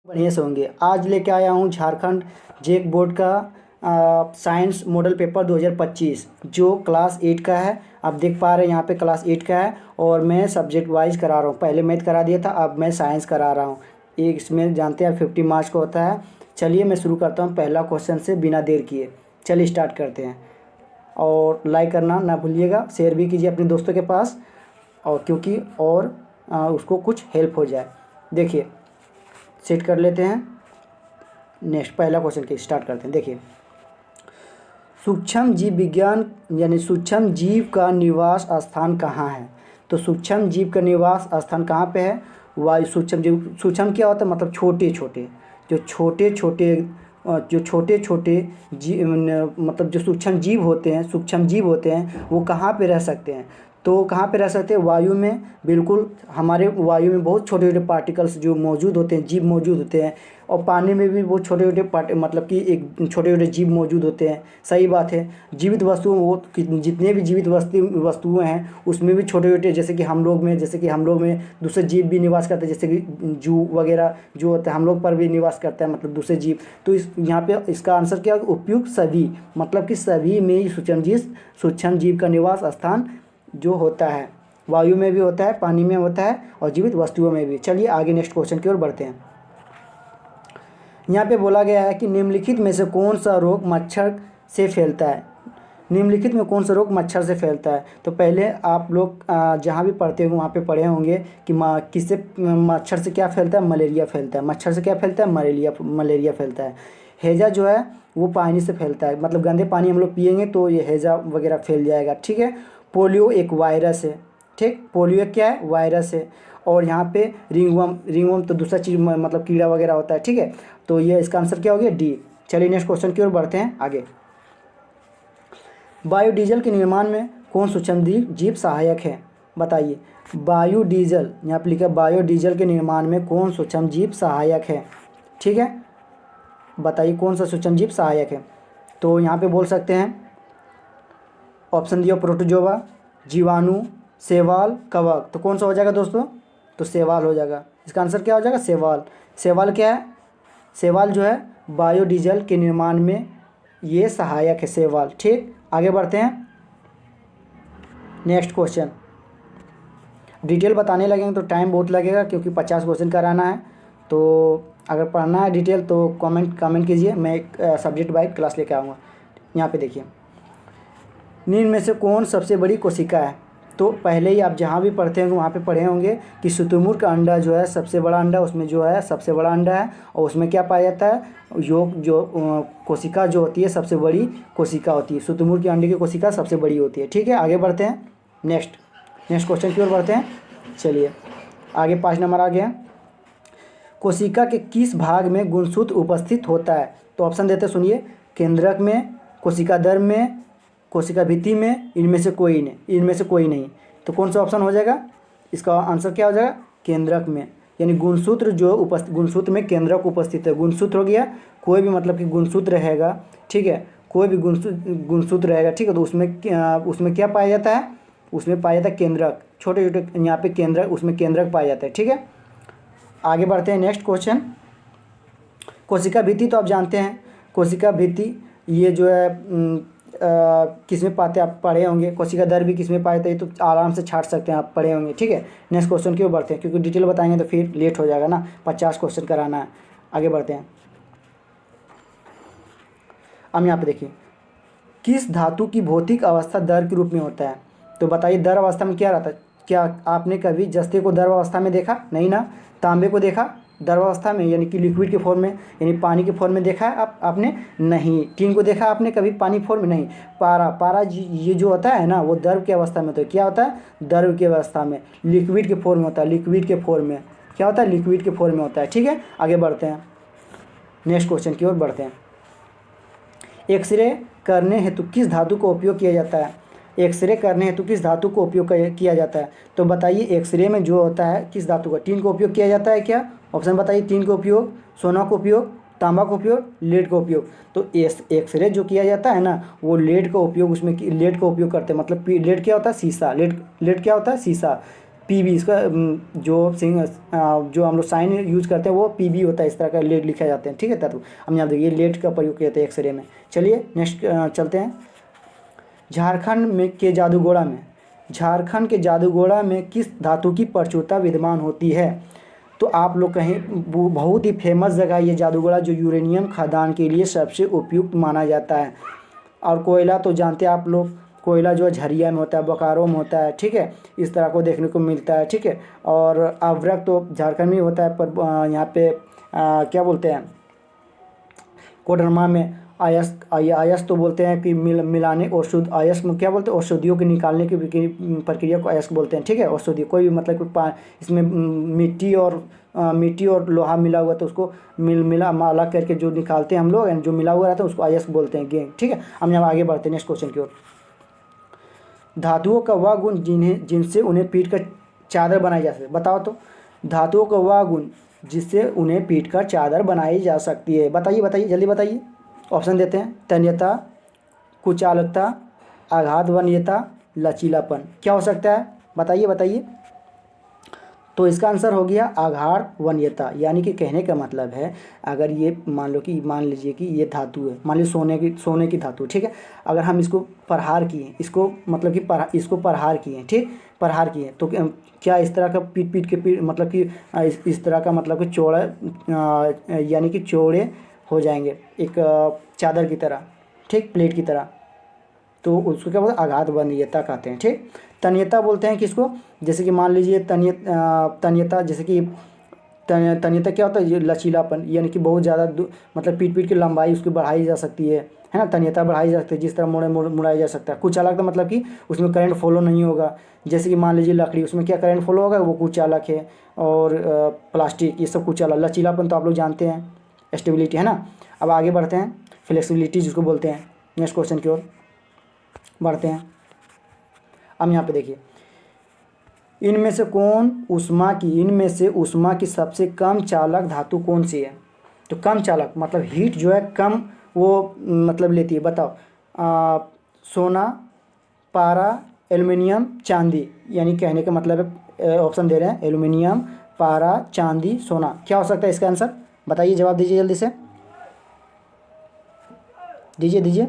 बढ़िया से होंगे। आज लेके आया हूँ झारखंड जेक बोर्ड का साइंस मॉडल पेपर 2025 जो क्लास 8 का है। आप देख पा रहे हैं यहाँ पे क्लास 8 का है और मैं सब्जेक्ट वाइज करा रहा हूँ। पहले मैथ करा दिया था, अब मैं साइंस करा रहा हूँ। एक इसमें जानते हैं 50 मार्क्स का होता है। चलिए मैं शुरू करता हूँ पहला क्वेश्चन से बिना देर किए। चलिए स्टार्ट करते हैं और लाइक करना ना भूलिएगा, शेयर भी कीजिए अपने दोस्तों के पास और क्योंकि उसको कुछ हेल्प हो जाए। देखिए सेट कर लेते हैं। नेक्स्ट पहला क्वेश्चन के स्टार्ट करते हैं। देखिए सूक्ष्म जीव विज्ञान यानी सूक्ष्म जीव का निवास स्थान कहाँ है। तो सूक्ष्म जीव का निवास स्थान कहाँ पे है? वायु। सूक्ष्म जीव, सूक्ष्म क्या होता है? मतलब छोटे छोटे, जो छोटे छोटे मतलब जो सूक्ष्म जीव होते हैं वो कहाँ पे रह सकते हैं? तो कहाँ पे रह सकते हैं? वायु में। बिल्कुल, हमारे वायु में बहुत छोटे छोटे पार्टिकल्स जो मौजूद होते हैं, जीव मौजूद होते हैं। और पानी में भी बहुत छोटे छोटे मतलब कि एक छोटे छोटे जीव मौजूद होते हैं। सही बात है। जीवित वस्तु वो जितने भी जीवित वस्तुएं हैं उसमें भी छोटे छोटे, जैसे कि हम लोग में दूसरे जीव भी निवास करते हैं, जैसे कि जू वगैरह जो होता है हम लोग पर भी निवास करता है, मतलब दूसरे जीव। तो यहाँ पे इसका आंसर क्या? उपयुक्त सभी, मतलब कि सभी में सूक्ष्म जीव का निवास स्थान जो होता है वायु में भी होता है, पानी में होता है और जीवित वस्तुओं में भी। चलिए आगे नेक्स्ट क्वेश्चन की ओर बढ़ते हैं। यहाँ पे बोला गया है कि निम्नलिखित में से कौन सा रोग मच्छर से फैलता है? निम्नलिखित में कौन सा रोग मच्छर से फैलता है? तो पहले आप लोग जहाँ भी पढ़ते होंगे वहाँ पे पढ़े होंगे कि किससे मच्छर से क्या फैलता है? मलेरिया फैलता है। मच्छर से क्या फैलता है? मलेरिया फैलता है। हैजा जो है वो पानी से फैलता है, मतलब गंदे पानी हम लोग पिएंगे तो ये हैजा वगैरह फैल जाएगा। ठीक है। पोलियो एक वायरस है। ठीक, पोलियो क्या है? वायरस है। और यहाँ पे रिंगवर्म तो दूसरा चीज़ मतलब कीड़ा वगैरह होता है। ठीक है, तो ये इसका आंसर क्या हो गया? डी। चलिए नेक्स्ट क्वेश्चन की ओर बढ़ते हैं आगे। बायोडीजल के निर्माण में कौन सूक्ष्म जीव सहायक है? बताइए। बायोडीजल, यहाँ पे लिखा है बायोडीजल के निर्माण में कौन सूक्ष्म जीव सहायक है? ठीक है, बताइए कौन सा सूक्ष्म जीव सहायक है? तो यहाँ पे बोल सकते हैं, ऑप्शन दिया प्रोटोजोआ, जीवाणु, शैवाल, कवक। तो कौन सा हो जाएगा दोस्तों? तो शैवाल हो जाएगा। इसका आंसर क्या हो जाएगा? शैवाल। शैवाल क्या है? शैवाल जो है बायोडीजल के निर्माण में ये सहायक है, शैवाल। ठीक, आगे बढ़ते हैं। नेक्स्ट क्वेश्चन डिटेल बताने लगेंगे तो टाइम बहुत लगेगा क्योंकि 50 क्वेश्चन कराना है। तो अगर पढ़ना है डिटेल तो कमेंट कीजिए, मैं एक सब्जेक्ट वाइज क्लास लेके आऊँगा। यहाँ पे देखिए, निम्न में से कौन सबसे बड़ी कोशिका है? तो पहले ही आप जहाँ भी पढ़ते होंगे वहाँ पे पढ़े होंगे कि शुतुरमुर्ग का अंडा जो है सबसे बड़ा अंडा, उसमें जो है सबसे बड़ा अंडा है और उसमें क्या पाया जाता है? कोशिका जो होती है सबसे बड़ी कोशिका होती है। शुतुरमुर्ग के अंडे की कोशिका सबसे बड़ी होती है। ठीक है, आगे बढ़ते हैं। नेक्स्ट क्वेश्चन की ओर बढ़ते हैं। चलिए आगे 5 नंबर आ गया। कोशिका के किस भाग में गुणसूत्र उपस्थित होता है? तो ऑप्शन देते हैं, सुनिए। केंद्रक में, कोशिका दर में, कोशिका भित्ति में, इनमें से कोई नहीं। तो कौन सा ऑप्शन हो जाएगा? इसका आंसर क्या हो जाएगा? केंद्रक में। यानी गुणसूत्र गुणसूत्र में केंद्रक उपस्थित है। गुणसूत्र हो गया कोई भी, मतलब कि गुणसूत्र रहेगा। ठीक है, कोई भी गुणसूत्र रहेगा। ठीक है, तो उसमें क्या पाया जाता है? उसमें पाया जाता है केंद्रक। छोटे छोटे यहाँ पे केंद्रक, उसमें केंद्रक पाया जाता है। ठीक है, आगे बढ़ते हैं। नेक्स्ट क्वेश्चन, कोशिका भित्ति तो आप जानते हैं। कोशिका भित्ति ये जो है किस में पाते हैं? आप पढ़े होंगे। कोशिका दर भी किस में पाए थे? तो आराम से छाट सकते हैं, आप पढ़े होंगे। ठीक है, नेक्स्ट क्वेश्चन की ओर बढ़ते हैं क्योंकि डिटेल बताएंगे तो फिर लेट हो जाएगा ना, 50 क्वेश्चन कराना है। आगे बढ़ते हैं। अब यहाँ पे देखिए, किस धातु की भौतिक अवस्था दर के रूप में होता है? तो बताइए दर अवस्था में क्या रहता है? क्या आपने कभी जस्ते को दर अवस्था में देखा? नहीं ना। तांबे को देखा दर अवस्था में, यानी कि लिक्विड के फॉर्म में, यानी पानी के फॉर्म में देखा है आपने? नहीं। टीन को देखा आपने कभी पानी फॉर्म में? नहीं। पारा ये जो होता है ना वो द्रव की अवस्था में होता है। क्या होता है? द्रव की अवस्था में, लिक्विड के फॉर्म में होता है। लिक्विड के फॉर्म में क्या होता है? लिक्विड के फॉर्म में होता है। ठीक है, आगे बढ़ते हैं। नेक्स्ट क्वेश्चन की ओर बढ़ते हैं। एक्सरे करने हेतु किस धातु का उपयोग किया जाता है? एक्सरे करने हेतु किस धातु का उपयोग किया जाता है? तो बताइए एक्सरे में जो होता है किस धातु का? टीन का उपयोग किया जाता है क्या? ऑप्शन बताइए। टीन का उपयोग, सोना का उपयोग, तांबा का उपयोग, लेड का उपयोग। तो एक्सरे जो किया जाता है ना वो लेड का उपयोग, उसमें लेड का उपयोग करते हैं। मतलब लेड क्या होता है? शीशा। लेड क्या होता है? शीशा। पीबी, इसका जो हम लोग साइन यूज़ करते हैं वो पीबी होता है, इस तरह का लेड लिखा जाते हैं, ठीक है धातु। हम यहाँ देखिए लेड का प्रयोग किया जाता है एक्सरे में। चलिए नेक्स्ट चलते हैं। झारखंड के जादूगोड़ा में किस धातु की प्रचुरता विद्यमान होती है? तो आप लोग कहें बहुत ही फेमस जगह ये जादूगोड़ा, जो यूरेनियम खदान के लिए सबसे उपयुक्त माना जाता है। और कोयला तो जानते हैं आप लोग, कोयला जो है झरिया में होता है, बोकारो में होता है, ठीक है, इस तरह को देखने को मिलता है, ठीक है। और अभ्रक तो झारखंड में होता है, पर यहाँ पे क्या बोलते हैं, कोडरमा में अयस्क तो बोलते हैं कि मिलाने औषध, अयस्क में क्या बोलते हैं, औषधियों के निकालने की प्रक्रिया को अयस्क बोलते हैं, ठीक है। औषधि कोई भी मतलब कि इसमें मिट्टी और लोहा मिला हुआ तो उसको मिला अलग करके जो निकालते हैं हम लोग, जो मिला हुआ रहता है उसको अयस्क बोलते हैं, गेंग, ठीक है। हम यहाँ आगे बढ़ते हैं नेक्स्ट क्वेश्चन की ओर। धातुओं का वह गुण जिनसे उन्हें पीट कर चादर बनाई जा सकती है, बताओ तो। धातुओं का वह गुण जिससे उन्हें पीट कर चादर बनाई जा सकती है, बताइए बताइए जल्दी बताइए। ऑप्शन देते हैं, तन्यता, कुचालकता, आघात वन्यता, लचीलापन। क्या हो सकता है बताइए बताइए। तो इसका आंसर हो गया आघात वन्यता, यानी कि कहने का मतलब है अगर ये मान लीजिए कि ये धातु है, मान लीजिए सोने की धातु, ठीक है। अगर हम इसको प्रहार किए, इसको मतलब कि इसको प्रहार किए, ठीक, प्रहार किए तो क्या इस तरह का पीट के मतलब कि इस तरह का मतलब कि चौड़ा, यानी कि चौड़े हो जाएंगे एक चादर की तरह, ठीक, प्लेट की तरह। तो उसको क्या बोलते हैं, आघात वन्यता कहते हैं, ठीक। तन्यता बोलते हैं किसको, जैसे कि मान लीजिए तन्यता, जैसे कि तन्यता क्या होता है, ये लचीलापन, यानी कि बहुत ज़्यादा मतलब पीट की लंबाई उसकी बढ़ाई जा सकती है ना, तन्यता बढ़ाई जा सकती है, जिस तरह मुड़ाया जा सकता है। कुचालक मतलब कि उसमें करंट फॉलो नहीं होगा, जैसे कि मान लीजिए लकड़ी, उसमें क्या करंट फॉलो होगा, वो कुचालक है। और प्लास्टिक, ये सब कुचालक। लचीलापन तो आप लोग जानते हैं, स्टेबिलिटी, है ना। अब आगे बढ़ते हैं, फ्लेक्सिबिलिटी जिसको बोलते हैं। नेक्स्ट क्वेश्चन की ओर बढ़ते हैं। अब यहाँ पे देखिए, इनमें से ऊष्मा की सबसे कम चालक धातु कौन सी है? तो कम चालक मतलब हीट जो है कम वो मतलब लेती है, बताओ। सोना, पारा, एल्युमिनियम, चांदी, यानी कहने का मतलब है ऑप्शन दे रहे हैं, एल्युमिनियम, पारा, चांदी, सोना। क्या हो सकता है इसका आंसर, बताइए, जवाब दीजिए जल्दी से, दीजिए।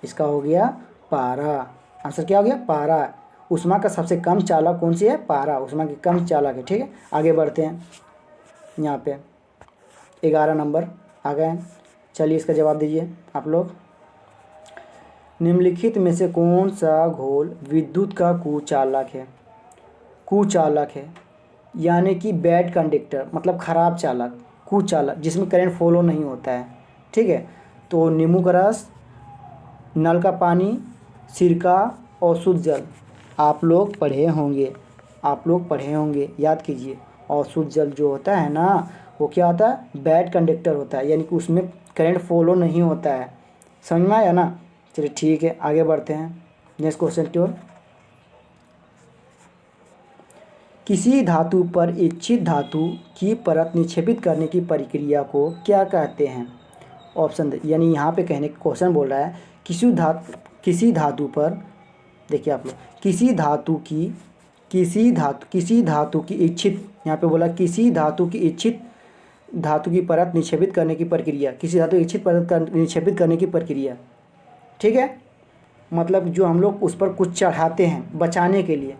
इसका हो गया पारा। आंसर क्या हो गया, पारा। ऊष्मा का सबसे कम चालक कौन सी है, पारा, ऊष्मा की कम चालक है, ठीक है। आगे बढ़ते हैं, यहाँ पे 11 नंबर आ गए। चलिए इसका जवाब दीजिए आप लोग। निम्नलिखित में से कौन सा घोल विद्युत का कुचालक है, यानी कि बैड कंडक्टर, मतलब खराब चालक, कुचालक, जिसमें करंट फॉलो नहीं होता है, ठीक है। तो नींबू का रस, नल का पानी, सिरका और शुद्ध जल। आप लोग पढ़े होंगे, याद कीजिए। और शुद्ध जल जो होता है ना, वो क्या होता है, बैड कंडक्टर होता है, यानी कि उसमें करंट फॉलो नहीं होता है, समझ में आया ना। चलिए ठीक है, आगे बढ़ते हैं नेक्स्ट क्वेश्चन की ओर। किसी धातु पर इच्छित धातु की परत निक्षेपित करने की प्रक्रिया को क्या कहते हैं? ऑप्शन यानी यहाँ पे कहने क्वेश्चन बोल रहा है, किसी धातु पर, देखिए आप लोग, किसी धातु की इच्छित, यहाँ पे बोला किसी धातु की इच्छित धातु की परत निक्षेपित करने की प्रक्रिया, किसी धातु की इच्छित परत निक्षेपित करने की प्रक्रिया, ठीक है। मतलब जो हम लोग उस पर कुछ चढ़ाते हैं बचाने के लिए,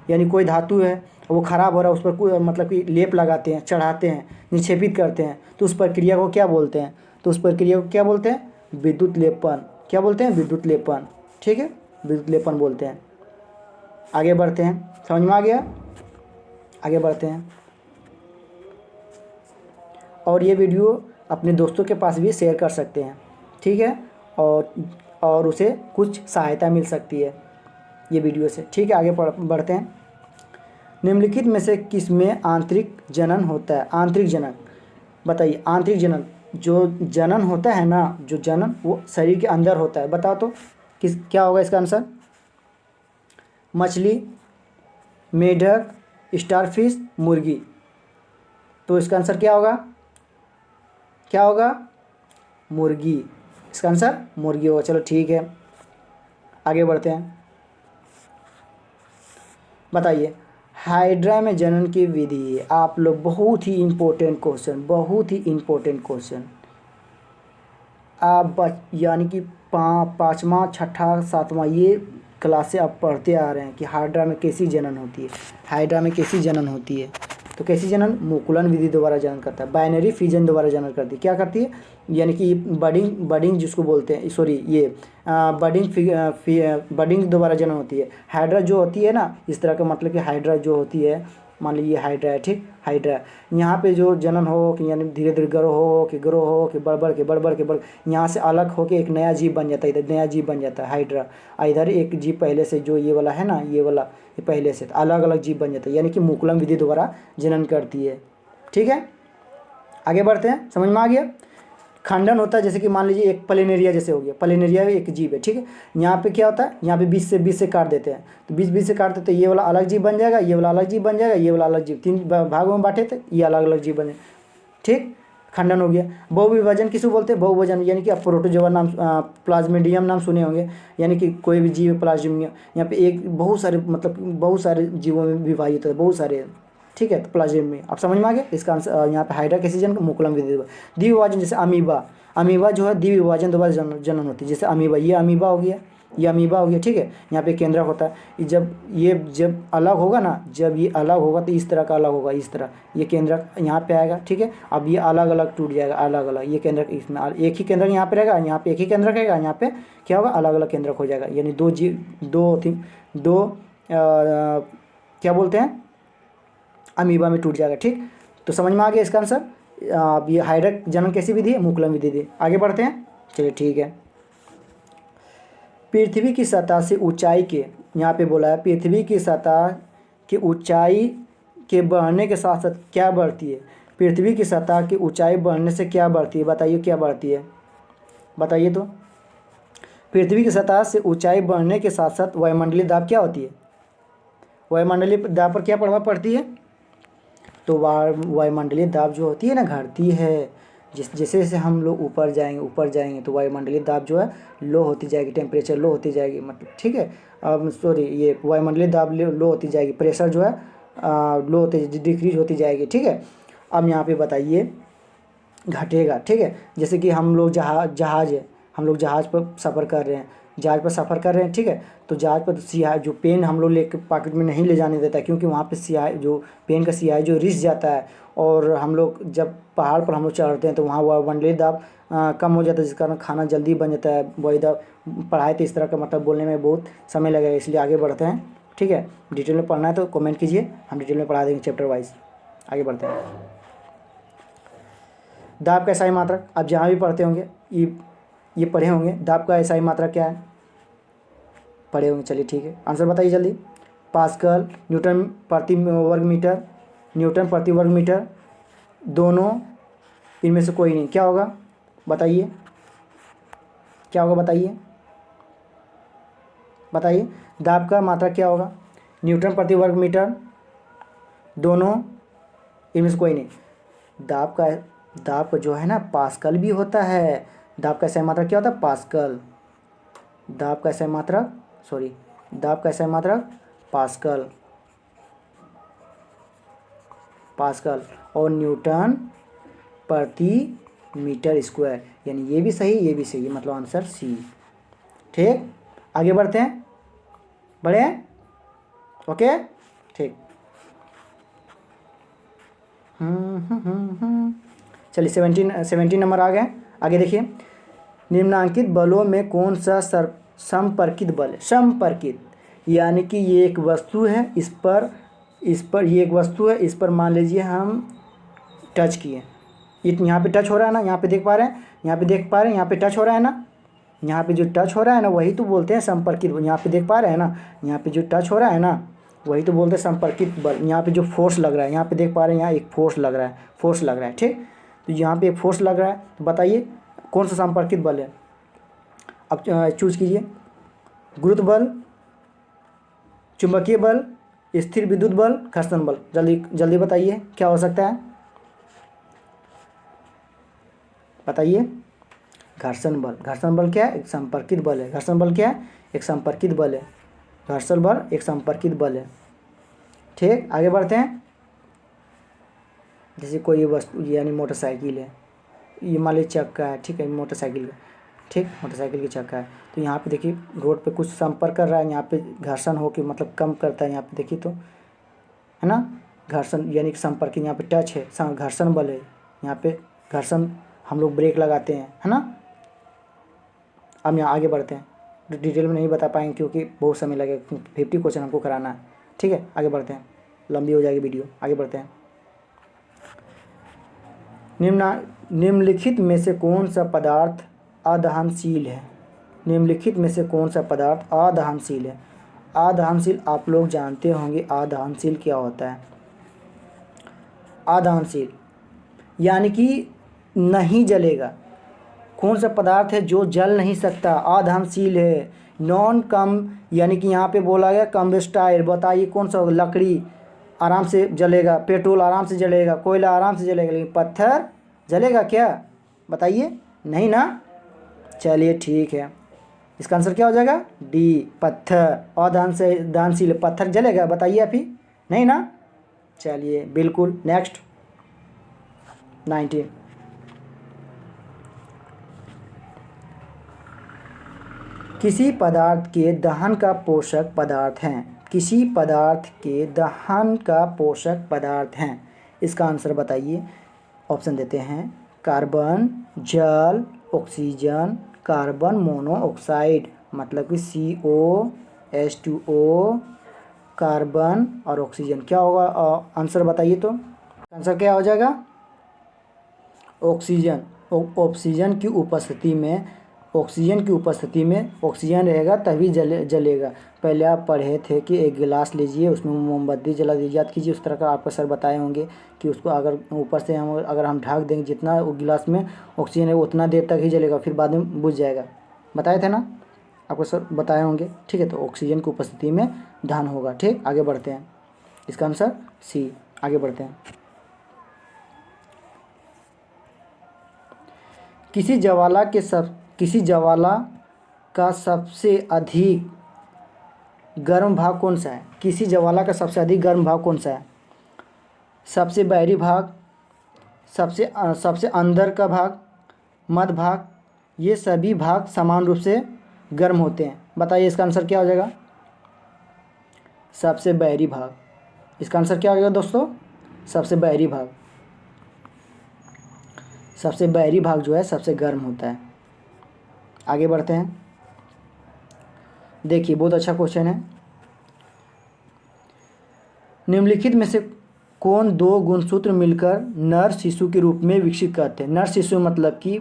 यानी कोई धातु है वो ख़राब हो रहा है, उस पर मतलब कि लेप लगाते हैं, चढ़ाते हैं, निक्षेपित करते हैं, तो उस प्रक्रिया को क्या बोलते हैं? तो उस प्रक्रिया को क्या बोलते हैं? विद्युत लेपन। क्या बोलते हैं? विद्युत लेपन, ठीक है, विद्युत लेपन बोलते हैं। आगे बढ़ते हैं, समझ में आ गया? आगे बढ़ते हैं। और ये वीडियो अपने दोस्तों के पास भी शेयर कर सकते हैं, ठीक है, और उसे कुछ सहायता मिल सकती है ये वीडियो से, ठीक है। आगे बढ़ते हैं। निम्नलिखित में से किसमें आंतरिक जनन होता है? आंतरिक जनन, बताइए। आंतरिक जनन, जो जनन होता है ना, जो जनन वो शरीर के अंदर होता है, बताओ तो क्या होगा इसका आंसर? मछली, मेढक, स्टारफिश, मुर्गी। तो इसका आंसर क्या होगा? क्या होगा? मुर्गी। इसका आंसर मुर्गी होगा। चलो ठीक है, आगे बढ़ते हैं। बताइए हाइड्रा में जनन की विधि। आप लोग बहुत ही इम्पोर्टेंट क्वेश्चन, बहुत ही इम्पोर्टेंट क्वेश्चन। आप यानी कि पाँचवा छठा सातवां ये क्लास से आप पढ़ते आ रहे हैं कि हाइड्रा में कैसी जनन होती है। हाइड्रा में कैसी जनन होती है? तो कैसी जनन? मुकुलन विधि द्वारा जनन करता है, बाइनरी फिजन द्वारा जनन करती है। क्या करती है? यानी कि बडिंग जिसको बोलते हैं, सॉरी ये बडिंग द्वारा जनन होती है। हाइड्रा जो होती है ना, इस तरह का मतलब कि हाइड्रा जो होती है, मान लीजिए हाइड्रा है, ठीक, हाइड्रा यहाँ पे जो जनन हो कि यानी धीरे धीरे ग्रो हो कि बढ़ के यहाँ से अलग हो के एक नया जीव बन जाता है, इधर नया जीव बन जाता है हाइड्रा। इधर एक जीव पहले से जो ये वाला है ना, ये वाला ये पहले से अलग अलग जीव बन जाता है, यानी कि मुकुलम विधि द्वारा जनन करती है। ठीक है, आगे बढ़ते हैं, समझ में आ गया। खंडन होता है, जैसे कि मान लीजिए एक प्लेनेरिया जैसे हो गया, प्लेनेरिया एक जीव है, ठीक है। यहाँ पे क्या होता है, यहाँ पे 20 से काट देते हैं, तो 20 से काटते तो ये वाला अलग जीव बन जाएगा, ये वाला अलग जीव बन जाएगा, ये वाला अलग जीव, 3 भागों में बांटे थे, ये अलग अलग जीव बने, ठीक, खंडन हो गया। बहुविभाजन किसको बोलते हैं? बहुविभाजन यानी कि आप प्रोटोजोआ नाम, प्लाज्मिडियम नाम सुने होंगे, यानी कि कोई भी जीव प्लाज्मिडियम, यहाँ पे एक बहुत सारे मतलब बहुत सारे जीवों में विभाजित है, बहुत सारे, ठीक है। तो प्लाज्म में आप समझ में आ गया। इसका आंसर यहाँ पे हाइड्रा कैसे जनन? मुकुलम विधि। द्विविभाजन जैसे अमीबा जो है द्विविभाजन द्वारा जनन होती है। जैसे अमीबा, ये अमीबा हो गया, ये अमीबा हो गया, ठीक है। यहाँ पे केंद्रक होता है, जब अलग होगा ना, जब ये अलग होगा तो इस तरह का अलग होगा, इस तरह ये केंद्रक यहाँ पे आएगा, ठीक है। अब ये अलग अलग टूट जाएगा, अलग अलग, ये केंद्रक इसमें एक ही केंद्रक यहाँ पे रहेगा, यहाँ पे एक ही केंद्रक रहेगा, यहाँ पे क्या होगा, अलग अलग केंद्रक हो जाएगा, यानी क्या बोलते हैं, अमीबा में टूट जाएगा, ठीक। तो समझ में आ गया इसका आंसर। अब ये हाइड्रा जनन कैसी विधि है? मुकुलम विधि थी। आगे बढ़ते हैं, चलिए ठीक है। पृथ्वी की सतह से ऊंचाई के, यहाँ पे बोला है पृथ्वी की सतह की ऊंचाई के बढ़ने के साथ साथ क्या बढ़ती है? पृथ्वी की सतह की ऊंचाई बढ़ने से क्या बढ़ती है? बताइए क्या बढ़ती है, बताइए तो। पृथ्वी की सतह से ऊंचाई बढ़ने के साथ साथ वायुमंडलीय दाब क्या होती है? वायुमंडलीय दाब पर क्या प्रभाव पड़ती है? तो वायुमंडलीय दाब जो होती है ना, घटती है। जैसे जैसे हम लोग ऊपर जाएंगे तो वायुमंडलीय दाब जो है लो होती जाएगी, टेम्परेचर लो होती जाएगी, मतलब, ठीक है। अब सॉरी, ये वायुमंडलीय दाब लो होती जाएगी, प्रेशर जो है लो होती डिक्रीज होती जाएगी, ठीक है। अब यहाँ पे बताइए घटेगा, ठीक है। जैसे कि हम लोग जहाज़ है, हम लोग जहाज़ पर सफ़र कर रहे हैं, ठीक है। तो जहाज़ पर स्याही जो पेन हम लोग लेकर पॉकेट में नहीं ले जाने देता है, क्योंकि वहाँ पे स्याही जो पेन का स्याही जो रिस जाता है, और हम लोग जब पहाड़ पर हम लोग चढ़ते हैं तो वहाँ वायुमंडलीय दाब कम हो जाता है, जिस कारण खाना जल्दी बन जाता है। वही दाब पढ़ाई तो इस तरह का मतलब बोलने में बहुत समय लगेगा, इसलिए आगे बढ़ते हैं, ठीक है। डिटेल में पढ़ना है तो कमेंट कीजिए, हम डिटेल में पढ़ा देंगे चैप्टर वाइज। आगे बढ़ते हैं। दाब का एसआई मात्रक आप जहाँ भी पढ़ते होंगे, ये पढ़े होंगे, दाब का एसआई मात्रक क्या है, पढ़े होंगे, चलिए ठीक है। आंसर बताइए जल्दी। पास्कल, न्यूटन प्रति वर्ग मीटर, न्यूटन प्रति वर्ग मीटर, दोनों, इनमें से कोई नहीं, क्या होगा बताइए, क्या होगा बताइए, बताइए। दाब का मात्रक क्या होगा? न्यूटन प्रति वर्ग मीटर, दोनों, इनमें से कोई नहीं। दाब का जो है ना, पास्कल भी होता है। दाब का एसआई मात्रक क्या होता है? पास्कल। दाब का एसआई मात्रक, सॉरी, दाब का एसआई मात्रक पास्कल, और न्यूटन प्रति मीटर स्क्वायर, यानी ये भी सही, ये भी सही, मतलब आंसर सी, ठीक। आगे बढ़ते हैं, बढ़े, ओके, ठीक। चलिए 17 नंबर आ गए। आगे देखिए, निम्नांकित बलों में कौन सा संपर्कित बल है? संपर्कित यानी कि ये एक वस्तु है, इस पर ये एक वस्तु है, इस पर मान लीजिए हम टच किए, यहाँ पे टच हो रहा है ना, यहाँ पे देख पा रहे हैं, यहाँ पे देख पा रहे हैं, यहाँ पे टच हो रहा है ना, यहाँ पे जो टच हो रहा है ना, वही तो बोलते हैं संपर्कित। यहाँ पे देख पा रहे हैं ना, यहाँ पे जो टच हो रहा है ना, वही तो बोलते हैं संपर्कित बल। यहाँ पे जो फोर्स लग रहा है, यहाँ पे देख पा रहे हैं, यहाँ एक फोर्स लग रहा है, ठीक। तो यहाँ पे एक फोर्स लग रहा है, तो बताइए कौन सा संपर्कित बल है? अब चूज कीजिए, गुरुत्व बल, चुंबकीय बल, स्थिर विद्युत बल, घर्षण बल। जल्दी जल्दी बताइए क्या हो सकता है, बताइए। घर्षण बल क्या है? एक संपर्कित बल है। घर्षण बल क्या है? एक संपर्कित बल है। घर्षण बल एक संपर्कित बल है, ठीक, आगे बढ़ते हैं। जैसे कोई वस्तु यानी मोटरसाइकिल है, ये मान लीजिए चक्का है, ठीक है, मोटरसाइकिल का, ठीक, मोटरसाइकिल की चक्का है। तो यहाँ पे देखिए रोड पे कुछ संपर्क कर रहा है, यहाँ पे घर्षण हो के मतलब कम करता है, यहाँ पे देखिए तो, है ना, घर्षण यानी कि संपर्क, यहाँ पे टच है, घर्षण बल है, यहाँ पे घर्षण, हम लोग ब्रेक लगाते हैं, है ना। अब यहाँ आगे बढ़ते हैं, डिटेल में नहीं बता पाएंगे क्योंकि बहुत समय लगेगा, 50 क्वेश्चन हमको कराना है, ठीक है। आगे बढ़ते हैं, लंबी हो जाएगी वीडियो, आगे बढ़ते हैं। निम्नलिखित में से कौन सा पदार्थ अदहनशील है? निम्नलिखित में से कौन सा पदार्थ अदहनशील है? अदहनशील आप लोग जानते होंगे, अदहनशील क्या होता है? अदहनशील यानी कि नहीं जलेगा। कौन सा पदार्थ है जो जल नहीं सकता, अदहनशील है, नॉन कम, यानी कि यहाँ पे बोला गया कम्बस्टाइल। बताइए कौन सा होगा? लकड़ी आराम से जलेगा, पेट्रोल आराम से जलेगा, कोयला आराम से जलेगा, लेकिन पत्थर जलेगा क्या? बताइए, नहीं ना। चलिए ठीक है, इसका आंसर क्या हो जाएगा? डी, पत्थर। अदहनशील पत्थर जलेगा? बताइए आप ही, नहीं ना। चलिए बिल्कुल, नेक्स्ट 19। किसी पदार्थ के दहन का पोषक पदार्थ हैं, किसी पदार्थ के दहन का पोषक पदार्थ हैं, इसका आंसर बताइए। ऑप्शन देते हैं, कार्बन, जल, ऑक्सीजन, कार्बन मोनोऑक्साइड, मतलब कि CO, H2O, कार्बन और ऑक्सीजन। क्या होगा आंसर बताइए तो? आंसर क्या हो जाएगा? ऑक्सीजन। ऑक्सीजन की उपस्थिति में, ऑक्सीजन की उपस्थिति में ऑक्सीजन रहेगा तभी जलेगा। पहले आप पढ़े थे कि एक गिलास लीजिए, उसमें मोमबत्ती जला दीजिए, याद कीजिए, उस तरह का आपको सर बताए होंगे कि उसको अगर ऊपर से अगर हम ढक देंगे, जितना वो गिलास में ऑक्सीजन है उतना देर तक ही जलेगा, फिर बाद में बुझ जाएगा। बताए थे ना, आपको सर बताए होंगे, ठीक है। तो ऑक्सीजन की उपस्थिति में दहन होगा, ठीक। आगे बढ़ते हैं, इसका आंसर सी। आगे बढ़ते हैं। किसी ज्वाला का सबसे अधिक गर्म भाग कौन सा है? किसी ज्वाला का सबसे अधिक गर्म भाग कौन सा है? सबसे बाहरी भाग, सबसे अंदर का भाग, मध्य भाग, ये सभी भाग समान रूप से गर्म होते हैं। बताइए इसका आंसर क्या हो जाएगा? सबसे बाहरी भाग। इसका आंसर क्या हो जाएगा दोस्तों? सबसे बाहरी भाग। सबसे बाहरी भाग जो है सबसे गर्म होता है। आगे बढ़ते हैं, देखिए बहुत अच्छा क्वेश्चन है। निम्नलिखित में से कौन दो गुणसूत्र मिलकर नर शिशु के रूप में विकसित करते हैं? नर शिशु मतलब कि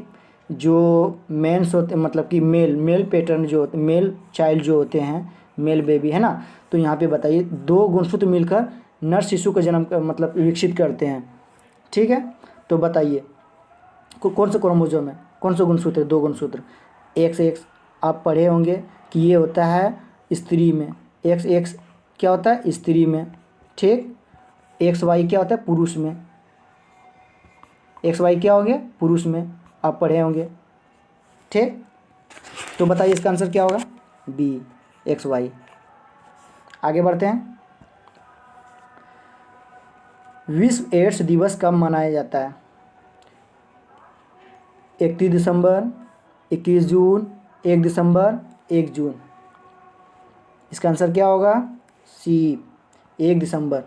जो मेंस होते, मतलब कि मेल पैटर्न जो होते, मेल चाइल्ड जो होते हैं, मेल बेबी, है ना। तो यहाँ पे बताइए, दो गुणसूत्र मिलकर नर शिशु का जन्म मतलब विकसित करते हैं, ठीक है। तो बताइए कौन सा क्रोमोसोम है, कौन सा गुणसूत्र? दो गुणसूत्र, एक्स एक्स आप पढ़े होंगे कि ये होता है स्त्री में, एक्स एक्स क्या होता है? स्त्री में, ठीक। एक्स वाई क्या होता है? पुरुष में। एक्स वाई क्या हो गया? पुरुष में, आप पढ़े होंगे, ठीक। तो बताइए इसका आंसर क्या होगा? B, X Y. आगे बढ़ते हैं। विश्व एड्स दिवस कब मनाया जाता है? 31 दिसंबर, 21 जून, 1 दिसंबर, 1 जून। इसका आंसर क्या होगा? सी, 1 दिसंबर।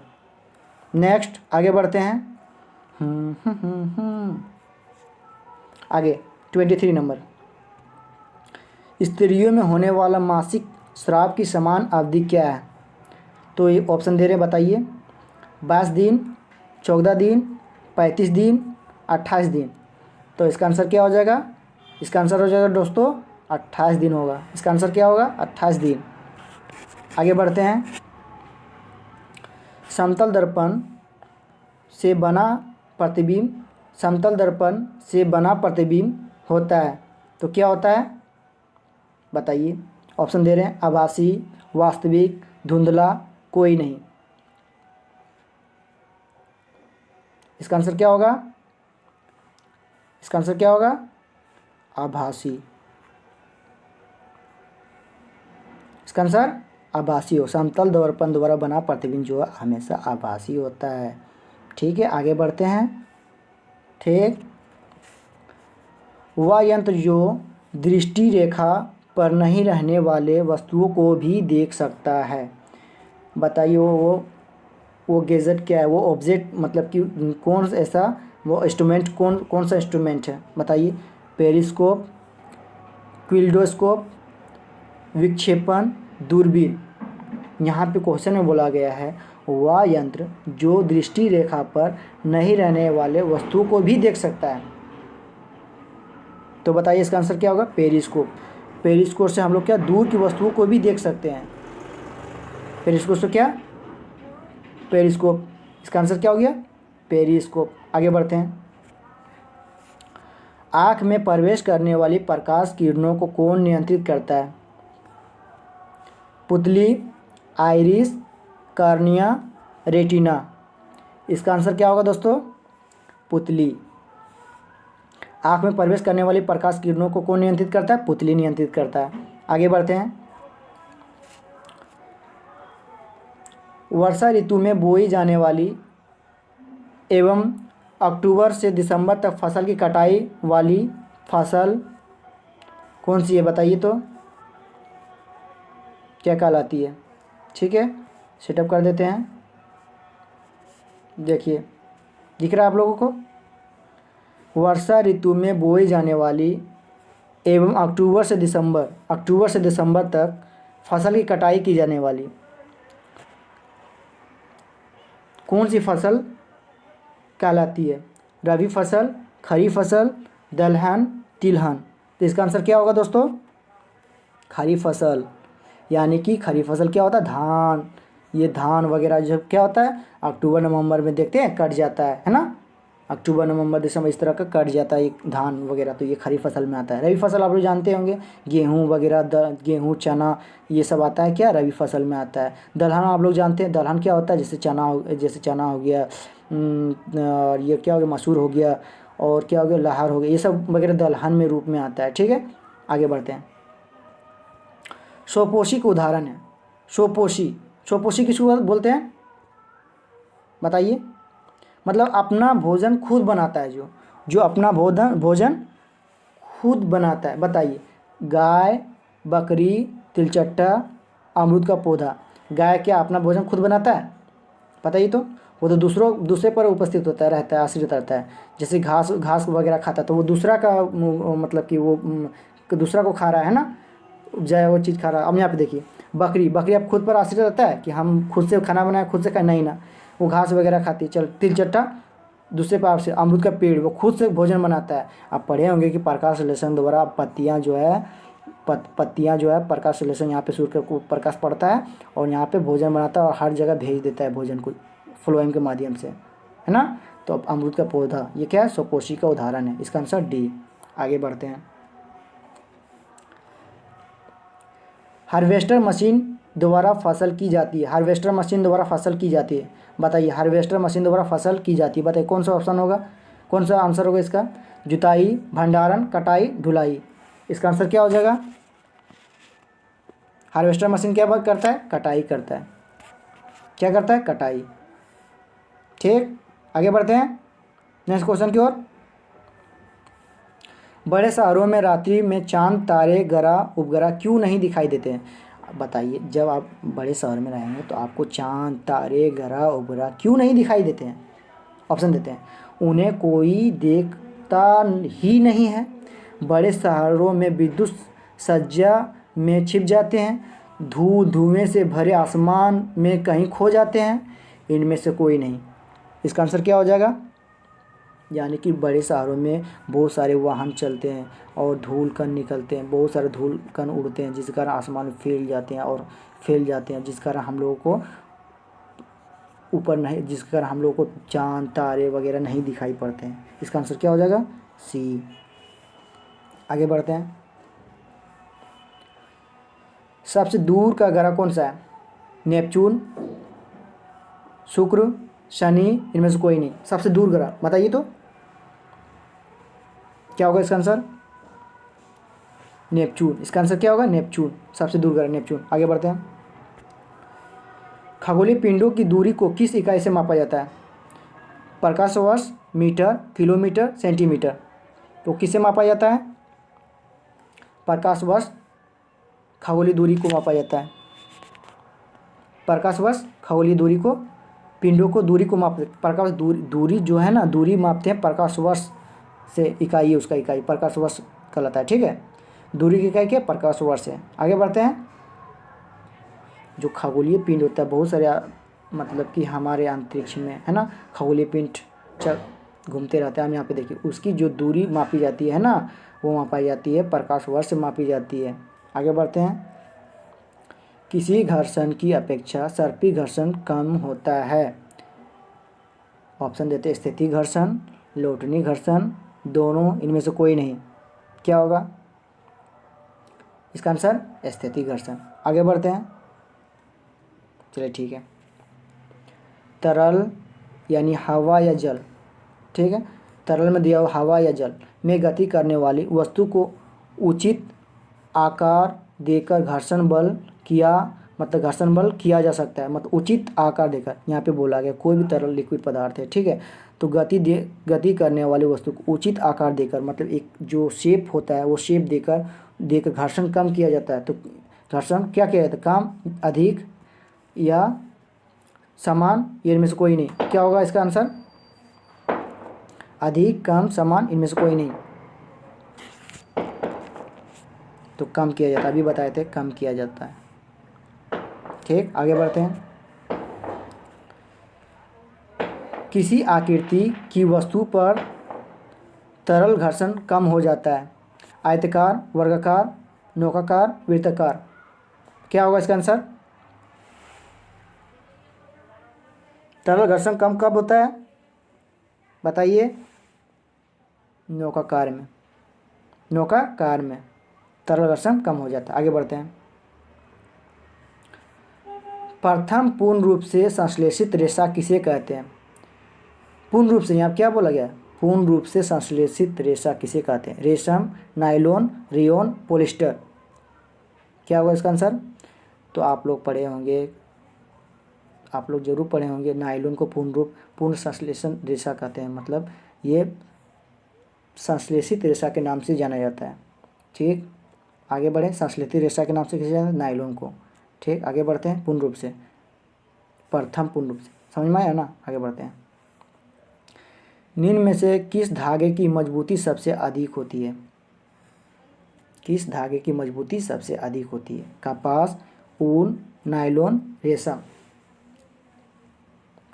नेक्स्ट आगे बढ़ते हैं। आगे 23 नंबर, स्त्रियों में होने वाला मासिक स्राव की समान अवधि क्या है? तो ये ऑप्शन दे रहे हैं, बताइए। 22 दिन, 14 दिन, 35 दिन, 28 दिन। तो इसका आंसर क्या हो जाएगा? इसका आंसर हो जाएगा दोस्तों 28 दिन होगा। इसका आंसर क्या होगा? 28 दिन। आगे बढ़ते हैं। समतल दर्पण से बना प्रतिबिंब, समतल दर्पण से बना प्रतिबिंब होता है तो क्या होता है? बताइए। ऑप्शन दे रहे हैं, आभासी, वास्तविक, धुंधला, कोई नहीं। इसका आंसर क्या होगा? इसका आंसर क्या होगा? आभासी। इसका आंसर आभासी हो। समतल दर्पण द्वारा बना प्रतिबिंब जो है हमेशा आभासी होता है। ठीक है, आगे बढ़ते हैं। ठीक, वह यंत्र जो दृष्टि रेखा पर नहीं रहने वाले वस्तुओं को भी देख सकता है। बताइए वो गैजेट क्या है, वो ऑब्जेक्ट मतलब कि कौन सा ऐसा वो इंस्ट्रूमेंट कौन सा इंस्ट्रूमेंट है बताइए। पेरिस्कोप, क्विल्डोस्कोप, विक्षेपण, दूरबीन। यहाँ पे क्वेश्चन में बोला गया है वह यंत्र जो दृष्टि रेखा पर नहीं रहने वाले वस्तुओं को भी देख सकता है। तो बताइए इसका आंसर क्या होगा, पेरिस्कोप। पेरिस्कोप से हम लोग क्या दूर की वस्तुओं को भी देख सकते हैं। पेरिस्कोप से क्या, पेरिस्कोप। इसका आंसर क्या हो गया, पेरिस्कोप। आगे बढ़ते हैं। आँख में प्रवेश करने वाली प्रकाश किरणों को कौन नियंत्रित करता है। पुतली, आइरिस, कार्निया, रेटिना। इसका आंसर क्या होगा दोस्तों, पुतली। आँख में प्रवेश करने वाली प्रकाश किरणों को कौन नियंत्रित करता है, पुतली नियंत्रित करता है। आगे बढ़ते हैं। वर्षा ऋतु में बोई जाने वाली एवं अक्टूबर से दिसंबर तक फसल की कटाई वाली फसल कौन सी है बताइए तो क्या कहलाती है। ठीक है, सेटअप कर देते हैं। देखिए दिख रहा है आप लोगों को, वर्षा ऋतु में बोई जाने वाली एवं अक्टूबर से दिसंबर तक फसल की कटाई की जाने वाली कौन सी फसल कहलाती है। रबी फसल, खरीफ फसल, दलहन, तिलहन। तो इसका आंसर क्या होगा दोस्तों, खरीफ फसल। यानी कि खरीफ फसल क्या होता है, धान। ये धान वगैरह जो क्या होता है अक्टूबर नवंबर में देखते हैं कट जाता है ना, अक्टूबर नवंबर दिसंबर इस तरह का कट जाता है धान वगैरह, तो ये खरीफ फसल में आता है। रबी फसल आप लोग जानते होंगे, गेहूँ वगैरह गेहूँ चना ये सब आता है क्या, रबी फसल में आता है। दलहन आप लोग जानते हैं, दलहन क्या होता है, जैसे चना हो गया, और ये क्या हो गया, मसूर हो गया, और क्या हो गया, लहर हो गया, ये सब वगैरह दलहन में रूप में आता है। ठीक है, आगे बढ़ते हैं। स्वपोषी का उदाहरण है, स्वपोषी किसको बोलते हैं बताइए। मतलब अपना भोजन खुद बनाता है, जो अपना भोजन खुद बनाता है। बताइए, गाय, बकरी, तिलचट्टा, अमरूद का पौधा। गाय क्या अपना भोजन खुद बनाता है बताइए तो, वो तो दूसरे पर उपस्थित होता है, रहता है, आश्रित रहता है। जैसे घास वगैरह खाता है तो वो दूसरा का मतलब कि वो दूसरा को खा रहा है ना, जाए वो चीज़ खा रहा है। अब यहाँ पे देखिए बकरी अब खुद पर आश्रित रहता है कि हम खुद से खाना बनाए, खुद से खाए, नहीं ना, वो घास वगैरह खाती है। चल, तिलचट्टा दूसरे पाप से, अमरूद का पेड़ वो खुद से भोजन बनाता है। आप पढ़े होंगे कि प्रकाश संश्लेषण द्वारा पत्तियाँ जो है प्रकाश संश्लेषण, यहाँ पे सूर्य का प्रकाश पड़ता है और यहाँ पे भोजन बनाता है और हर जगह भेज देता है भोजन को फ्लोएम के माध्यम से, है ना। तो अब अमरूद का पौधा ये क्या है, स्वपोषी का उदाहरण है। इसका आंसर डी। आगे बढ़ते हैं। हार्वेस्टर मशीन द्वारा फसल की जाती है। हार्वेस्टर मशीन द्वारा फसल की जाती है। बताइए, हार्वेस्टर मशीन द्वारा फसल की जाती है, बताइए कौन सा ऑप्शन होगा, कौन सा आंसर होगा इसका। जुताई, भंडारण, कटाई, ढुलाई। इसका आंसर क्या हो जाएगा, हार्वेस्टर मशीन क्या करता है, कटाई करता है। क्या करता है, कटाई। ठीक, आगे बढ़ते हैं नेक्स्ट क्वेश्चन की ओर। बड़े शहरों में रात्रि में चांद, तारे, ग्रह, उपग्रह क्यों नहीं दिखाई देते हैं। बताइए, जब आप बड़े शहर में रहेंगे तो आपको चांद, तारे, ग्रह, उपग्रह क्यों नहीं दिखाई देते हैं। ऑप्शन देते हैं, उन्हें कोई देखता ही नहीं है, बड़े शहरों में विद्युत सज्जा में छिप जाते हैं, धुएं से भरे आसमान में कहीं खो जाते हैं, इनमें से कोई नहीं। इसका आंसर क्या हो जाएगा, यानी कि बड़े शहरों में बहुत सारे वाहन चलते हैं और धूल कण निकलते हैं, बहुत सारे धूल कण उड़ते हैं, जिस कारण आसमान में फैल जाते हैं, जिस कारण हम लोगों को ऊपर नहीं, जिस कारण हम लोगों को चांद, तारे वगैरह नहीं दिखाई पड़ते हैं। इसका आंसर क्या हो जाएगा, सी। आगे बढ़ते हैं। सबसे दूर का ग्रह कौन सा है, नेपच्यून, शुक्र, शनि, इनमें से कोई नहीं। सबसे दूर ग्रह बताइए तो क्या होगा इसका आंसर, नेपच्यून। इसका आंसर क्या होगा, नेपच्यून, सबसे दूर ग्रह नेपच्यून। आगे बढ़ते हैं। खगोलीय पिंडों की दूरी को किस इकाई से मापा जाता है? प्रकाश वर्ष, मीटर, किलोमीटर, सेंटीमीटर। तो किससे मापा जाता है? प्रकाश वर्ष खगोलीय दूरी को मापा जाता है। प्रकाश वर्ष खगोलीय दूरी को, पिंडों को दूरी को माप, प्रकाश दूरी जो है ना, दूरी मापते हैं प्रकाश वर्ष से, इकाई है उसका, इकाई प्रकाश वर्ष कहलाता है। ठीक है, दूरी की इकाई क्या? प्रकाश वर्ष है। आगे बढ़ते हैं। जो खगोलीय पिंड होता है, बहुत सारे मतलब कि हमारे अंतरिक्ष में है ना, खगोलीय पिंड चल घूमते रहते हैं। हम यहाँ पे देखिए, उसकी जो दूरी मापी जाती है ना, वो मापी जाती है प्रकाश वर्ष से मापी जाती है। आगे बढ़ते हैं। किसी घर्षण की अपेक्षा सर्पी घर्षण कम होता है। ऑप्शन देते हैं, स्थिति घर्षण, लोटनी घर्षण, दोनों, इनमें से कोई नहीं। क्या होगा इसका आंसर? स्थिति घर्षण। आगे बढ़ते हैं। चलिए ठीक है। तरल यानी हवा या जल, ठीक है, तरल में दिया हुआ हवा या जल में गति करने वाली वस्तु को उचित आकार देकर घर्षण बल किया, मतलब घर्षण बल किया जा सकता है। मतलब उचित आकार देकर, यहाँ पे बोला गया कोई भी तरल लिक्विड पदार्थ है, ठीक है, तो गति करने वाली वस्तु को उचित आकार देकर, मतलब एक जो शेप होता है वो शेप देकर घर्षण कम किया जाता है। तो घर्षण क्या किया जाता है? कम, अधिक या समान, ये इनमें से कोई नहीं। क्या होगा इसका आंसर? अधिक, कम, समान, इनमें से कोई नहीं। तो कम किया जाता है, अभी बताए थे कम किया जाता है। ठीक, आगे बढ़ते हैं। किसी आकृति की वस्तु पर तरल घर्षण कम हो जाता है। आयताकार, वर्गाकार, नौकाकार, वृत्ताकार। क्या होगा इसका आंसर? तरल घर्षण कम कब होता है बताइए? नौकाकार में, नौकाकार में तरल घर्षण कम हो जाता है। आगे बढ़ते हैं। प्रथम पूर्ण रूप से संश्लेषित रेशा किसे कहते हैं? पूर्ण रूप से, यहाँ क्या बोला गया? पूर्ण रूप से संश्लेषित रेशा किसे कहते हैं? रेशम, नायलॉन, रेयॉन, पॉलिएस्टर। क्या होगा इसका आंसर? तो आप लोग जरूर पढ़े होंगे, नायलॉन को पूर्ण संश्लेषण रेशा कहते हैं। मतलब ये संश्लेषित रेशा के नाम से जाना जाता है। ठीक, आगे बढ़े। संश्लेषित रेशा के नाम से किसे जाना है? नायलॉन को। ठीक, आगे बढ़ते हैं। पूर्ण रूप से, प्रथम पूर्ण रूप से, समझ में आया ना? आगे बढ़ते हैं। निम्न में से किस धागे की मजबूती सबसे अधिक होती है? किस धागे की मजबूती सबसे अधिक होती है? कपास, ऊन, नायलॉन, रेशम।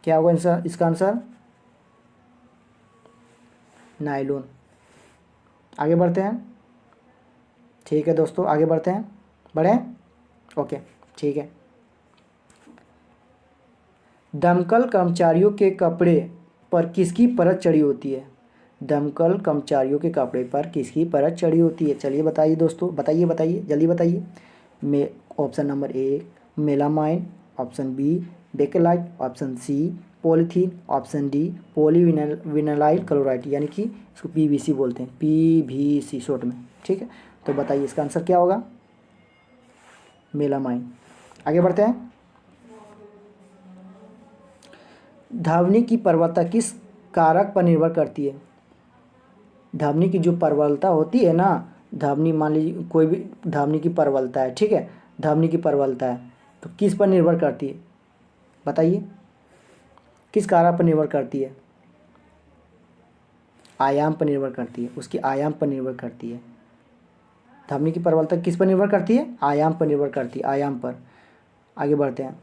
क्या होगा इसका आंसर? नायलॉन। आगे बढ़ते हैं। ठीक है दोस्तों, आगे बढ़ते हैं। बढ़ें? ओके, ठीक है। दमकल कर्मचारियों के कपड़े पर किसकी परत चढ़ी होती है? दमकल कर्मचारियों के कपड़े पर किसकी परत चढ़ी होती है? चलिए बताइए दोस्तों, बताइए जल्दी बताइए। Option number A melamine, option B bakelite, option C polythene, option D polyvinyl chloride, यानी कि इसको पीवीसी बोलते हैं, पीवीसी शॉर्ट में। ठीक है, तो बताइए इसका आंसर क्या होगा? मेलामाइन। आगे बढ़ते हैं। ध्वनि की प्रबलता किस कारक पर निर्भर करती है? ध्वनि की जो प्रबलता होती है ना, ध्वनि, मान लीजिए कोई भी ध्वनि की प्रबलता है, ठीक है, ध्वनि की प्रबलता है, तो किस पर निर्भर करती है? बताइए, किस कारक पर निर्भर करती है? आयाम पर निर्भर करती है, उसकी आयाम पर निर्भर करती है। ध्वनि की प्रबलता किस पर निर्भर करती है? आयाम पर निर्भर करती है, आयाम पर। आगे बढ़ते हैं।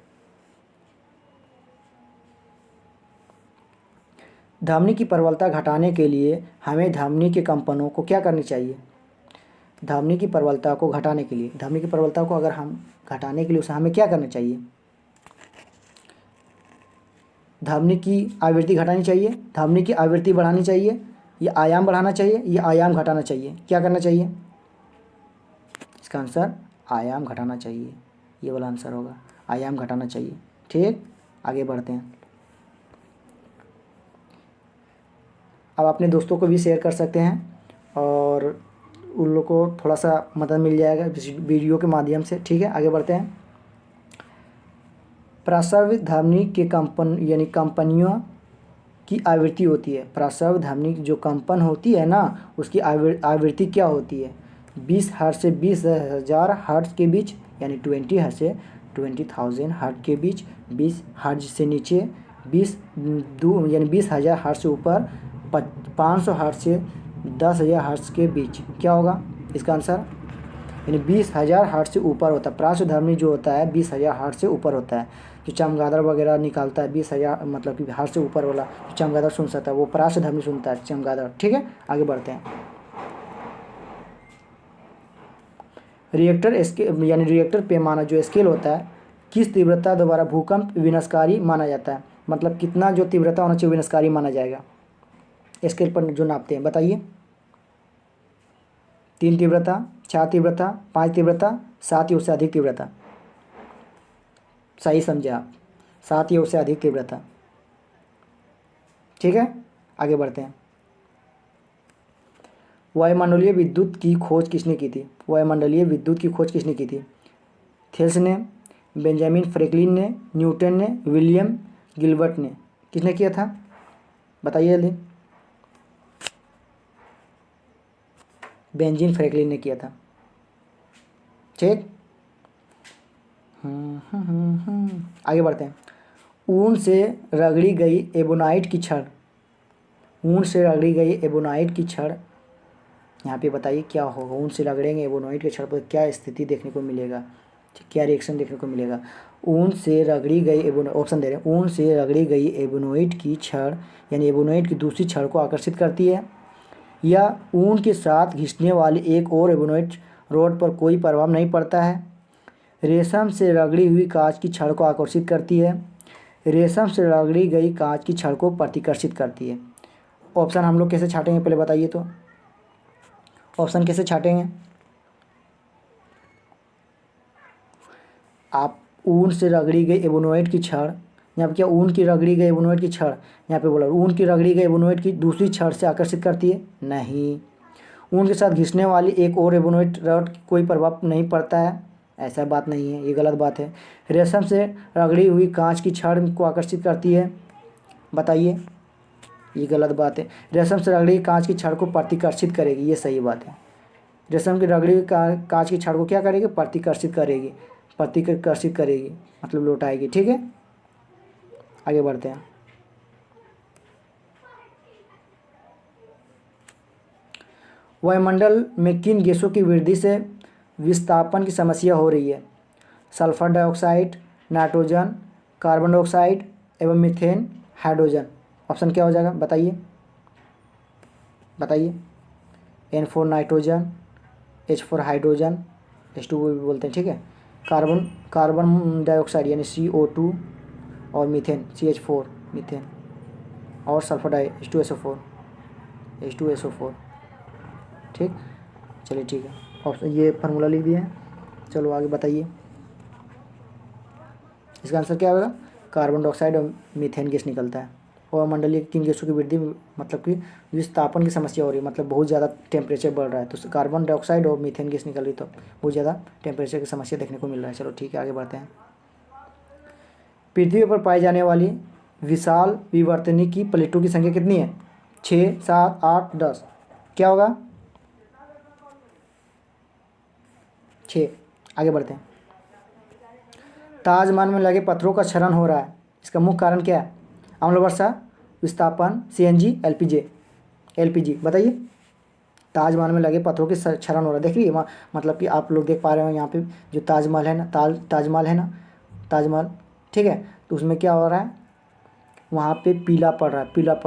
ध्वनि की प्रबलता घटाने के लिए हमें ध्वनि के कंपनों को क्या करनी चाहिए? ध्वनि की प्रबलता को घटाने के लिए, ध्वनि की प्रबलता को अगर हम घटाने के लिए उसे हमें क्या करना चाहिए? ध्वनि की आवृत्ति घटानी चाहिए, ध्वनि की आवृत्ति बढ़ानी चाहिए, या आयाम बढ़ाना चाहिए, या आयाम घटाना चाहिए? क्या करना चाहिए? इसका आंसर आयाम घटाना चाहिए, ये वाला आंसर होगा, आयाम घटाना चाहिए। ठीक, आगे बढ़ते हैं। अब अपने दोस्तों को भी शेयर कर सकते हैं और उन लोग को थोड़ा सा मदद मिल जाएगा इस वीडियो के माध्यम से। ठीक है, आगे बढ़ते हैं। प्रस्रव ध्वनि के कंपन यानी कंपनियों की आवृत्ति होती है। प्रस्रव ध्वनि जो कंपन होती है ना, उसकी आवृत्ति क्या होती है? 20 हर्ट्ज से 20,000 हर्ट्ज के बीच, यानी 20 हर्ट्ज से 20,000 हर्ट्ज के बीच। 20 हर्ट्ज से नीचे 20,000 हर्ट्ज से ऊपर 500 हर्ट्ज से 10,000 हर्ट्ज के बीच। क्या होगा इसका आंसर? यानी 20,000 हर्ट्ज से ऊपर होता है। प्रस्रव ध्वनि जो होता है 20,000 हर्ट्ज से ऊपर होता है। जो चमगादड़ वगैरह निकालता है 20,000 मतलब कि हर्ट्ज से ऊपर वाला जो चमगादड़ सुन सकता है वो प्रस्रव ध्वनि सुनता है चमगादड़। ठीक है, आगे बढ़ते हैं। रिएक्टर स्केल यानी रिएक्टर पैमाना जो स्केल होता है किस तीव्रता द्वारा भूकंप विनाशकारी माना जाता है? मतलब कितना जो तीव्रता होना चाहिए विनाशकारी माना जाएगा स्केल पर जो नापते हैं, बताइए। 3 तीव्रता, 4 तीव्रता, 5 तीव्रता, 7 या उससे अधिक तीव्रता? सही समझे आप, 7 या उससे अधिक तीव्रता। ठीक है, आगे बढ़ते हैं। वायुमंडलीय विद्युत की खोज किसने की थी? वायुमंडलीय विद्युत की खोज किसने की थी? थेल्स ने, बेंजामिन फ्रैंकलिन ने, न्यूटन ने, विलियम गिलबर्ट ने? किसने किया था बताइए जल्दी। बेंजामिन फ्रैंकलिन ने किया था। ठीक, आगे बढ़ते हैं। ऊन से रगड़ी गई एबोनाइट की छड़, ऊन से रगड़ी गई एबोनाइट की छड़, यहाँ पे बताइए क्या होगा? ऊन से रगड़ेंगे एबोनाइट के छड़ पर क्या स्थिति देखने को मिलेगा, क्या रिएक्शन देखने को मिलेगा? ऊन से रगड़ी गई ऑप्शन दे रहे हैं। ऊन से रगड़ी गई एबोनाइट की छड़ यानी एबोनाइट की दूसरी छड़ को आकर्षित करती है, या ऊन के साथ घिसने वाली एक और एबोनाइट रॉड पर कोई प्रभाव नहीं पड़ता है। रेशम से रगड़ी हुई कांच की छड़ को आकर्षित करती है, रेशम से रगड़ी गई कांच की छड़ को प्रतिकर्षित करती है। ऑप्शन हम लोग कैसे छाटेंगे पहले बताइए तो, ऑप्शन कैसे छाटेंगे? आप ऊन से रगड़ी गई एबोनाइट की छड़, यहाँ पे क्या ऊन की रगड़ी गई एबोनाइट की छड़, यहाँ पे बोला ऊन की रगड़ी गई एबोनाइट की दूसरी छड़ से आकर्षित करती है? नहीं। ऊन के साथ घिसने वाली एक और एबोनाइट रॉड कोई प्रभाव नहीं पड़ता है? ऐसा बात नहीं है, ये गलत बात है। रेशम से रगड़ी हुई कांच की छड़ को आकर्षित करती है, बताइए, ये गलत बात है। रेशम से रगड़ी कांच की छड़ को प्रतिकर्षित करेगी, ये सही बात है। रेशम की रगड़ी कांच की छड़ को क्या करेगी? प्रतिकर्षित करेगी, प्रतिकर्षित करेगी मतलब लौटाएगी। ठीक है, आगे बढ़ते हैं। वायुमंडल में किन गैसों की वृद्धि से विस्थापन की समस्या हो रही है? Sulphur dioxide, nitrogen, carbon dioxide एवं मीथेन, हाइड्रोजन। ऑप्शन क्या हो जाएगा बताइए, बताइए। N4 nitrogen, H4 hydrogen, H2 भी बोलते हैं। ठीक है, कार्बन डाइऑक्साइड यानी CO2 और मीथेन CH4 मीथेन, और सल्फर डाई H2SO4। ठीक, चलिए ठीक है, ऑप्शन ये फार्मूला लिख दिए हैं। चलो आगे बताइए, इसका आंसर क्या होगा? कार्बन डाइऑक्साइड और मीथेन गैस निकलता है। और मंडलीय किन गैसों की वृद्धि मतलब कि विस्थापन की समस्या हो रही है, मतलब बहुत ज़्यादा टेम्परेचर बढ़ रहा है, तो कार्बन डाइऑक्साइड और मीथेन गैस निकल रही, तो बहुत ज़्यादा टेम्परेचर की समस्या देखने को मिल रहा है। चलो ठीक है, आगे बढ़ते हैं। पृथ्वी पर पाई जाने वाली विशाल विवर्तनी की प्लेटों की संख्या कितनी है? 6, 7, 8, 10? क्या होगा? 6। आगे बढ़ते हैं। ताजमहल में लगे पत्थरों का क्षरण हो रहा है, इसका मुख्य कारण क्या है? अम्ल वर्षा, विस्थापन, CNG, LPG? बताइए। ताजमहल में लगे पत्थरों के क्षरण हो रहा है, देखिए वहाँ मतलब कि आप लोग देख पा रहे हो यहाँ पे जो ताजमहल है ना, ताजमहल है ना, ताजमहल, ठीक है, तो उसमें क्या हो रहा है? वहाँ पे पीला पड़ रहा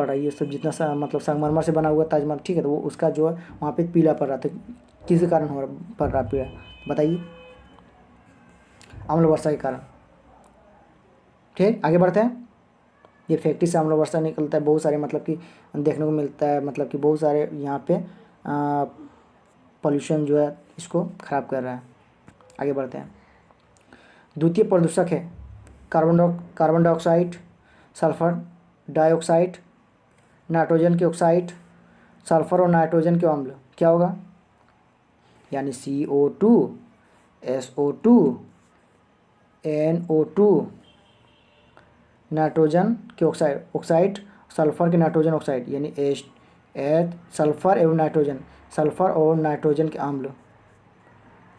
है, ये सब जितना सा मतलब संगमरमर से बना हुआ ताजमहल, ठीक है, तो वो उसका जो है वहाँ पे पीला पड़ रहा था, किस कारण पड़ रहा पीला, बताइए? अम्ल वर्षा के कारण। ठीक, आगे बढ़ते हैं। ये फैक्ट्री से अम्ल वर्षा निकलता है, बहुत सारे मतलब कि देखने को मिलता है, मतलब कि बहुत सारे यहाँ पे पोल्यूशन जो है इसको ख़राब कर रहा है। आगे बढ़ते हैं। द्वितीय प्रदूषक है carbon dioxide, sulphur dioxide, nitrogen के ऑक्साइड, सल्फर और नाइट्रोजन के अम्ल। क्या होगा? यानी CO2, SO2, NO2 नाइट्रोजन के ऑक्साइड सल्फर के नाइट्रोजन ऑक्साइड यानी एच सल्फर एवं नाइट्रोजन, सल्फर और नाइट्रोजन के अम्ल,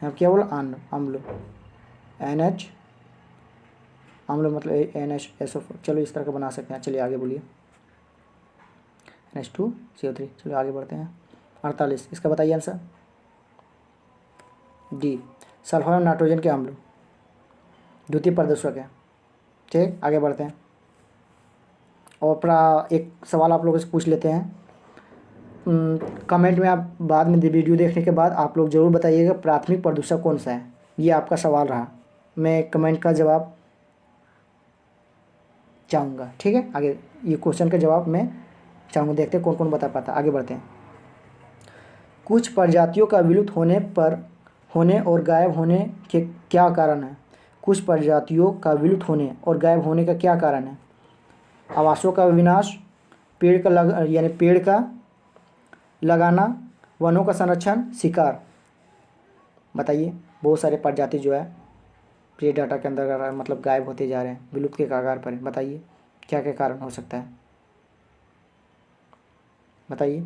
यहाँ क्या बोला अम्ल NH अम्ल मतलब NHSO4। चलो इस तरह का बना सकते हैं। चलिए आगे बोलिए। NH2CO3। चलो आगे बढ़ते हैं। 48 इसका बताइए आंसर। डी सल्फर और नाइट्रोजन के अम्ल द्वितीय प्रदूषक है। ठीक, आगे बढ़ते हैं। और एक सवाल आप लोगों से पूछ लेते हैं। कमेंट में आप बाद में वीडियो देखने के बाद आप लोग ज़रूर बताइएगा प्राथमिक प्रदूषक कौन सा है। ये आपका सवाल रहा, मैं कमेंट का जवाब चाहूँगा। ठीक है, आगे ये क्वेश्चन का जवाब मैं चाहूँगा। देखते हैं कौन कौन बता पाता। आगे बढ़ते हैं। कुछ प्रजातियों का विलुप्त होने और गायब होने के क्या कारण है? कुछ प्रजातियों का विलुप्त होने और गायब होने का क्या कारण है? आवासों का विनाश, पेड़ का लगाना, वनों का संरक्षण, शिकार। बताइए। बहुत सारे प्रजाति जो है प्री डाटा के अंदर मतलब गायब होते जा रहे हैं, विलुप्त के कगार पर है। बताइए क्या क्या कारण हो सकता है, बताइए।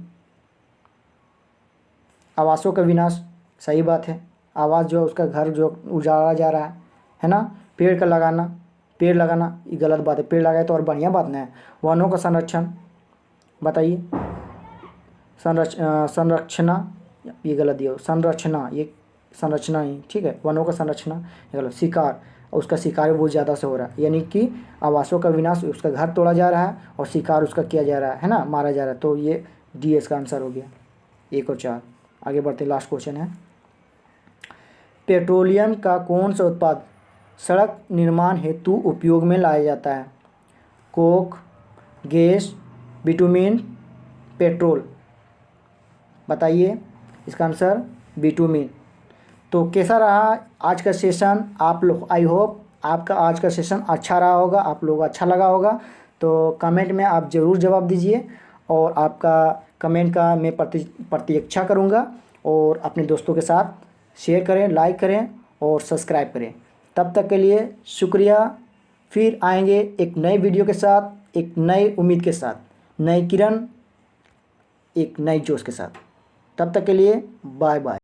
आवासों का विनाश, सही बात है। आवास जो है उसका घर जो उजाड़ा जा रहा है ना। पेड़ लगाना ये गलत बात है, पेड़ लगाए तो और बढ़िया बात नहीं है। वनों का संरक्षण, बताइए। संरक्षणा ये गलत दिया, संरचना ही ठीक है। वनों का संरक्षणा ये गलत। शिकार, उसका शिकार बहुत ज़्यादा से हो रहा है, यानी कि आवासों का विनाश, उसका घर तोड़ा जा रहा है और शिकार उसका किया जा रहा है ना, मारा जा रहा है। तो ये डी इसका आंसर हो गया। 1 और 4। आगे बढ़ते, लास्ट क्वेश्चन है। पेट्रोलियम का कौन सा उत्पाद सड़क निर्माण हेतु उपयोग में लाया जाता है? Coke, gas, bitumen, petrol. बताइए इसका आंसर बिटुमिन। तो कैसा रहा आज का सेशन आप लोग? आई होप आपका आज का सेशन अच्छा रहा होगा, आप लोगों को अच्छा लगा होगा। तो कमेंट में आप ज़रूर जवाब दीजिए और आपका कमेंट का मैं प्रतीक्षा करूँगा। और अपने दोस्तों के साथ शेयर करें, लाइक करें और सब्सक्राइब करें। तब तक के लिए शुक्रिया। फिर आएंगे एक नई वीडियो के साथ, एक नई उम्मीद के साथ, नई किरण, एक नई जोश के साथ। तब तक के लिए बाय बाय।